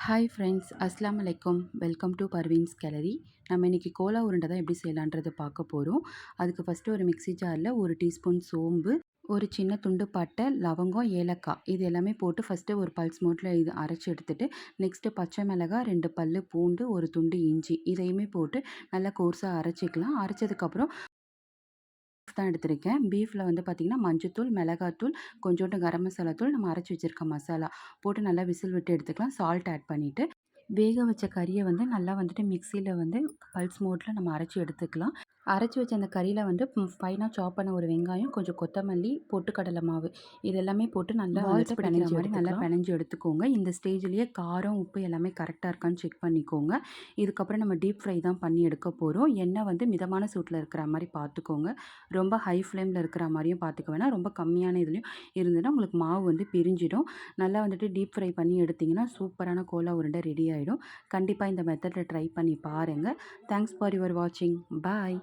Hi friends, அஸ்ஸலாமு அலைக்கும். Welcome to Parveen's gallery. நம்ம இன்றைக்கி கோலா உருண்டை தான் எப்படி செய்யலான்றதை பார்க்க போகிறோம். அதுக்கு ஃபஸ்ட்டு ஒரு மிக்ஸி ஜாரில் 1 டீஸ்பூன் சோம்பு, ஒரு சின்ன துண்டு பட்டை, லவங்கம், ஏலக்காய் இது எல்லாமே போட்டு ஃபஸ்ட்டு ஒரு பல்ஸ் மோட்டில் இது அரைச்சி எடுத்துட்டு, நெக்ஸ்ட்டு பச்சை மிளகாய், 2 பல்லு பூண்டு, ஒரு துண்டு இஞ்சி இதையுமே போட்டு நல்லா கோர்ஸாக அரைச்சிக்கலாம். அரைச்சதுக்கப்புறம் தான் எடுத்திருக்கேன். பீஃபில் வந்து பார்த்திங்கன்னா மஞ்சத்தூள், மிளகாத்தூள், கொஞ்சோண்டு கரம் மசாலா தூள், நம்ம அரைச்சி வச்சுருக்க மசாலா போட்டு நல்லா விசில் விட்டு எடுத்துக்கலாம். சால்ட் ஆட் பண்ணிவிட்டு வேக வச்ச கறியை வந்து நல்லா வந்துட்டு மிக்சியில் வந்து பல்ஸ் மோட்டில் நம்ம அரைச்சி எடுத்துக்கலாம். அரைச்சி வச்ச அந்த கறியில் வந்து ஃபைனாக சாப் பண்ண ஒரு வெங்காயம், கொஞ்சம் கொத்தமல்லி, பொட்டுக்கடலை மாவு இது எல்லாமே போட்டு நல்லா வந்துட்டு பிணைஞ்ச மாதிரி நல்லா பிணைஞ்சு எடுத்துக்கோங்க. இந்த ஸ்டேஜ்லேயே காரம், உப்பு எல்லாமே கரெக்டாக இருக்கான்னு செக் பண்ணிக்கோங்க. இதுக்கப்புறம் நம்ம டீப் ஃப்ரை தான் பண்ணி எடுக்க போகிறோம். எண்ணெய் வந்து மிதமான சூட்டில் இருக்கிற மாதிரி பார்த்துக்கோங்க. ரொம்ப ஹை ஃப்ளேமில் இருக்கிற மாதிரியும் பார்த்துக்க வேணாம். ரொம்ப கம்மியான இதுலேயும் இருந்ததுன்னா உங்களுக்கு மாவு வந்து பிரிஞ்சிடும். நல்லா வந்துட்டு டீப் ஃப்ரை பண்ணி எடுத்திங்கன்னா சூப்பரான கோலா உருண்டை ரெடி ஆகிடும். கண்டிப்பாக இந்த மெத்தடில் ட்ரை பண்ணி பாருங்கள். தேங்க்ஸ் ஃபார் யுவர் வாட்சிங். பாய்.